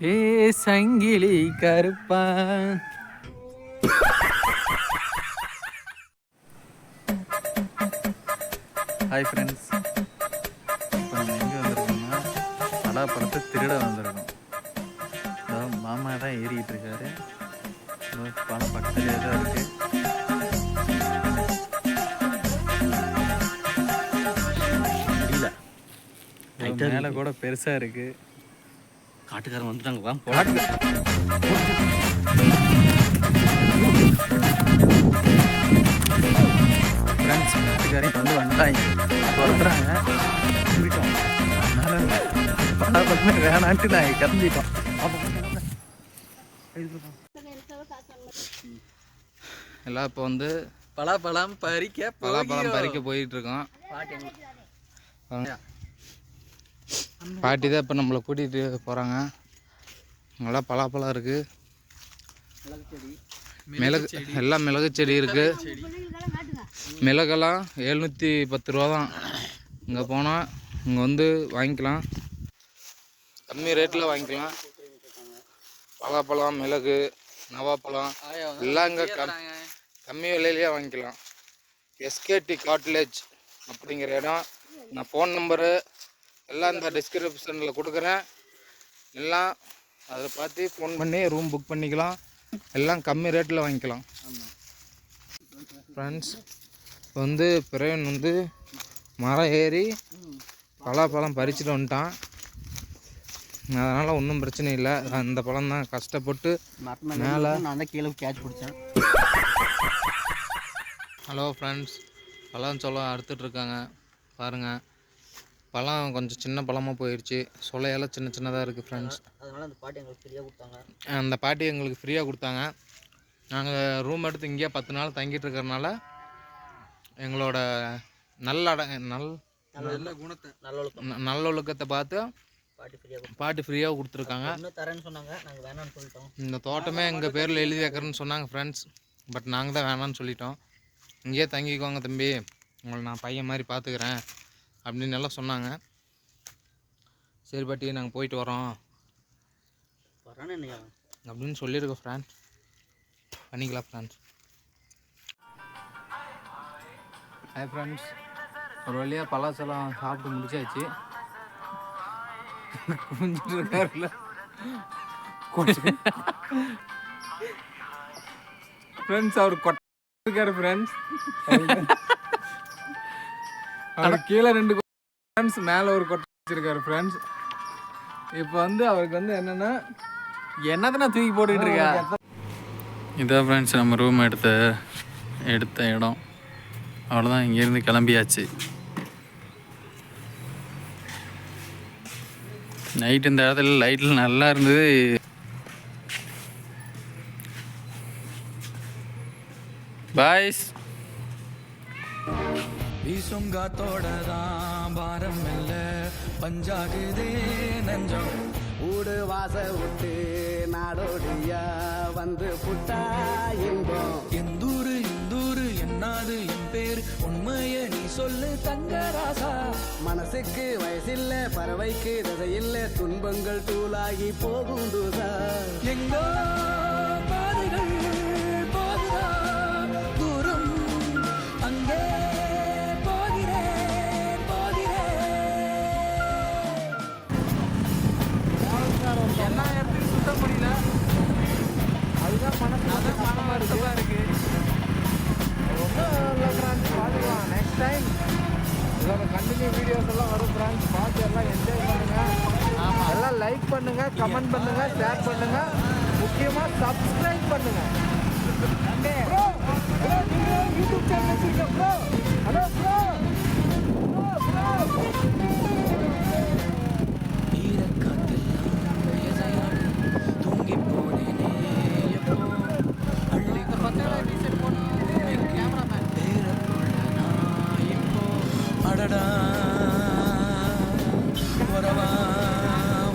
ஏ சங்கிலி கருப்பா. Hi friends, இப்போ நம்ம எங்கே வந்திருக்கோம்னா பலாப்பழத்தை திருட வந்திருக்கோம். மாமா தான் ஏறிக்கிட்டு இருக்காரு. பழம் பக்கத்துலேயே தான் இருக்குது. மேலே கூட பெருசாக இருக்குது. காட்டுக்காரன் வந்துட்டாங்க. வா ஃப்ரெண்ட்ஸ், காட்டுக்காரையும் வந்துட்டாங்க, துரத்துறாங்க. அதனால பலாப்பழமே வேணான்ட்டு நான் கிளம்பிட்டோம். எல்லாம் இப்போ வந்து பலாப்பழம் பறிக்க போயிட்டு இருக்கோம். பாட்டி தான் இப்போ நம்மளை கூட்டிகிட்டு போகிறாங்க. நல்லா பலாப்பழம் இருக்குது, மிளகு எல்லாம் மிளகு செடி இருக்குது. மிளகெல்லாம் 710 ரூபா தான். இங்கே போனால் இங்கே வந்து வாங்கிக்கலாம், கம்மி ரேட்டில் வாங்கிக்கலாம். பலாப்பழம், மிளகு, நவாப்பழம் எல்லாம் இங்கே கம்மி விலையிலேயே வாங்கிக்கலாம். எஸ்கேடி காட்லேஜ் அப்படிங்கிற இடம். நான் ஃபோன் நம்பரு எல்லாம் இந்த டிஸ்கிரிப்ஷனில் கொடுக்குறேன். எல்லாம் அதை பார்த்து ஃபோன் பண்ணி ரூம் புக் பண்ணிக்கலாம். எல்லாம் கம்மி ரேட்டில் வாங்கிக்கலாம். ஃப்ரெண்ட்ஸ், இப்போ வந்து பிரவீன் வந்து மரம் ஏறி பலாப்பழம் பறிச்சுட்டு வந்துட்டான். அதனால் ஒன்றும் பிரச்சனை இல்லை. அந்த பழம் தான் கஷ்டப்பட்டு மேலே நான் தான் கீழே கேட்ச் பிடிச்சேன். ஹலோ ஃப்ரெண்ட்ஸ், பழம் சொல்ல அறுத்துட்ருக்காங்க பாருங்கள். பழம் கொஞ்சம் சின்ன பழமாக போயிடுச்சு, சொலையெல்லாம் சின்ன சின்னதாக இருக்குது ஃப்ரெண்ட்ஸ். அதனால் அந்த பாட்டி எங்களுக்கு ஃப்ரீயாக கொடுத்தாங்க. அந்த பாட்டி எங்களுக்கு ஃப்ரீயாக கொடுத்தாங்க. நாங்கள் ரூம் எடுத்து இங்கேயே 10 நாள் தங்கிட்டு இருக்கிறனால எங்களோட நல்லொழுக்கத்தை பார்த்து பாட்டி ஃப்ரீயாக கொடுத்துருக்காங்க. தரேன்னு சொன்னாங்க, நாங்கள் வேணான்னு சொல்லிட்டோம். இந்த தோட்டமே எங்கள் பேரில் எழுதி வைக்கிறேன்னு சொன்னாங்க ஃப்ரெண்ட்ஸ். பட் நாங்கள் தான் வேணான்னு சொல்லிட்டோம். இங்கேயே தங்கிக்கோங்க தம்பி, உங்களை நான் பையன் மாதிரி பார்த்துக்கிறேன் அப்படின்னு எல்லாம் சொன்னாங்க. சரி பாட்டி, நாங்கள் போயிட்டு வரோம் அப்படின்னு சொல்லியிருக்கோம் ஃப்ரெண்ட்ஸ். பண்ணிக்கலாம் ஃப்ரெண்ட்ஸ். ஹாய் ஃப்ரெண்ட்ஸ், ஒரு வழியாக பலாச்சலம் சாப்பிட்டு முடிச்சாச்சு. குஞ்சிட்டு இருக்காருல்ல ஃப்ரெண்ட்ஸ், அவர் கொட்டை இருக்காரு ஃப்ரெண்ட்ஸ். அவர் கீழே 2 ஃப்ரெண்ட்ஸ், மேலே ஒரு கொட்டை வச்சிருக்காரு ஃப்ரெண்ட்ஸ். இப்போ வந்து அவருக்கு வந்து என்னென்னா என்னத்தை நான் தூக்கி போட்டுக்கிட்டு இருக்கா. இதான் ஃப்ரெண்ட்ஸ் நம்ம ரூம் எடுத்த இடம். அவ்வளோதான், இங்கேருந்து கிளம்பியாச்சு. நைட் இந்த இடத்துல லைட்டில் நல்லா இருந்தது. பாய்ஸ், வீசுங்காத்தோட தான் பாரம் இல்ல, பஞ்சாகுதே நஞ்சம், ஊடு வாச விட்டு நாடோடியா வந்து புட்டா இன்பம். எந்தூரு இந்தூரு என்னாது என் பேர், உண்மைய நீ சொல்லு தங்கராசா. மனசுக்கு வயசில்ல, பறவைக்கு தசையில்ல, துன்பங்கள் தூளாகி போகும் தூசா. எங்கோ பாதைகள் போகுதா தூரம், அங்கே எல்லா இடத்துலையும் சுத்த முடியல. அதுதான் மன வருத்தமாக இருக்குது. ரொம்ப பார்த்துக்கலாம். நெக்ஸ்ட் டைம் இதோட கண்டினியூ வீடியோஸ் எல்லாம் வரும் ஃப்ரெண்ட்ஸ். பார்த்து எல்லாம் என்ஜாய் பண்ணுங்கள். ஆமாம், எல்லாம் லைக் பண்ணுங்கள், கமெண்ட் பண்ணுங்கள், ஷேர் பண்ணுங்கள், முக்கியமாக சப்ஸ்கிரைப் பண்ணுங்கள். ப்ரோ நீங்கள் யூடியூப் சேனல் வச்சுருக்கேன் ப்ரோ. Hello bro.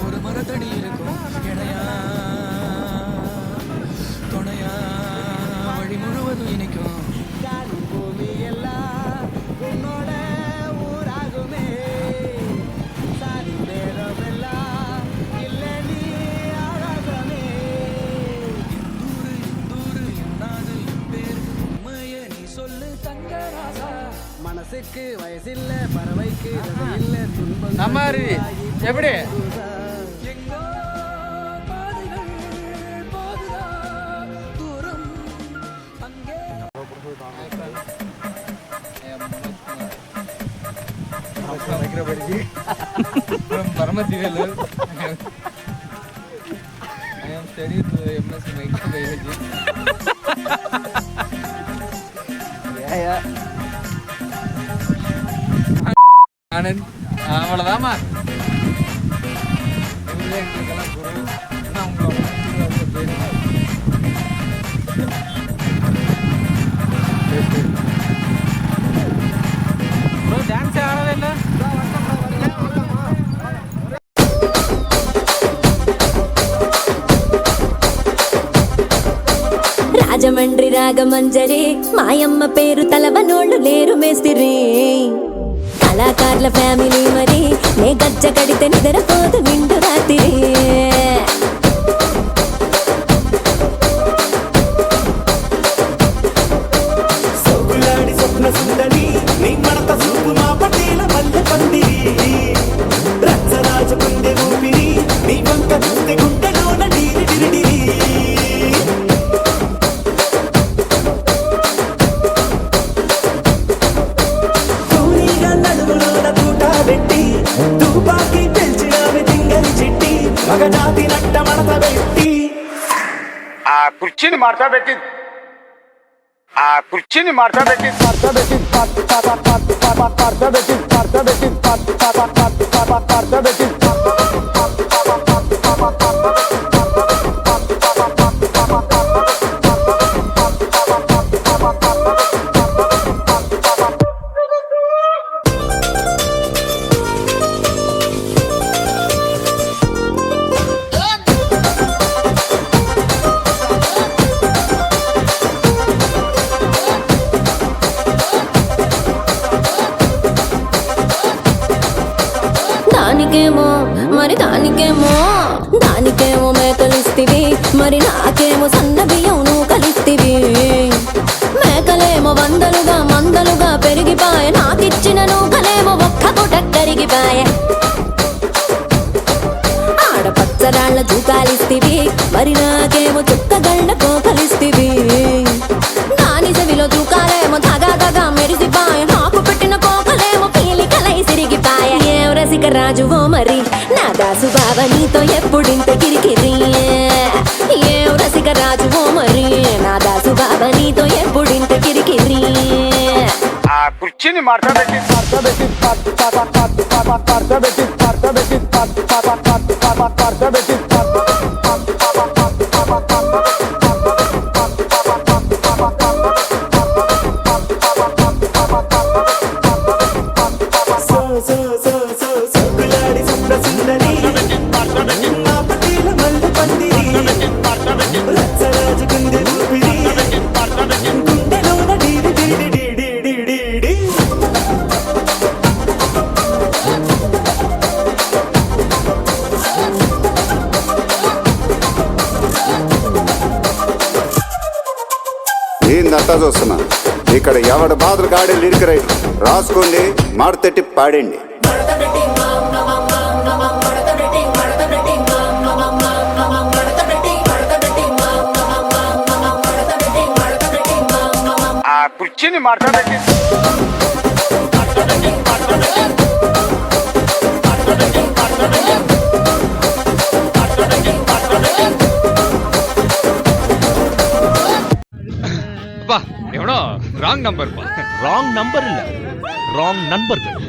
ஒரு மரத்தடி இருக்கும் இணையா துணையா, வழி முழுவதும் இணைக்கும். பூமி எல்லாம் உன்னோட ஊராகுமே. மனசுக்கு வயசில்ல பறவைக்கு இல்ல துன்பம் சமாரி எப்படி எங்கோ பாதைகள் போகுதா தூரம் அங்கே பரமதிவேலு I am studying MSc microbiology. Anand அவ்வளோதாம்மா எங்களுக்கெல்லாம் குரு ஆனால் உங்களை ப்ரோ டான்ஸே ஆடவே இல்லை రాజమండ్రి రాగమంజరి మాయమ్మ పేరు తలవనోళ్ళు లేరు మేస్తిరి కళాకారుల ఫ్యామిలీ మరి నే గజ్జ కడితే నిద్రపోదు నిండు రాత్రి సోకులాడి స్వప్న సుందరి నీ మడత సూపు మా పటేల మల్లె పందిరి రచ్చరాజు గుండె ఊపిరి నీ వంక చూస్తే గుండెలోన డీరి డిరిడిరి కూలీగా నడుములోన తూట పెట్టి తుపాకి పెంచినావి తింగరి చిట్టి మగజాతి నట్ట మడత పెట్టి ఆ కుర్చీని మార్తా పెట్టి దానికేమో మరి దానికేమో మేకలిస్తివి మరి నాకేమో సన్న బియ్యం నువ్వు కలిస్తివి మేకలేమో మందలుగా పెరిగిపాయ నాకిచ్చిన నూకలేమో ఒక్క పూట కరిగిపాయ ఆడపచ్చరాళ్ళ జూకాలిస్తివి మరి నాకేమో చుక్కగళ్ళ కోకలిస్తివి దాని చెవిలో జూకాలేమో దగా మెరిసిపాయ నాకు పెట్టిన కోకలేమో పీలికలై సిరిగిపాయ ఏం రసిక రాజువో మరి నా దాసు బావ నీతో ఎప్పుడింత కిరికిరి ఏం రసిక రాజువో మరి నా దాసు బావ నీతో ఎప్పుడింత కిరికిరి ఆ కుర్చీని మార్తా పెట్టి సోకులాడి స్వప్న సుందరి మా పటేల మల్లె పందిరి రచ్చరాజు గుండె ఊపిరి గుండెలోన డీరి డీరి డీడి డీడి డీ ఏందంతా చూస్తున్నా ఇక్కడ ఎవడి బాధలు కాడే లిరిక్ రైట్ రాసుకోండి మాడతెట్టి పాడండి ఆ కుర్చీని మార్తా పెట్టి அப்பா எவனோ ராங் நம்பர் ராங் நம்பர் இல்ல ராங் நண்பர்கள்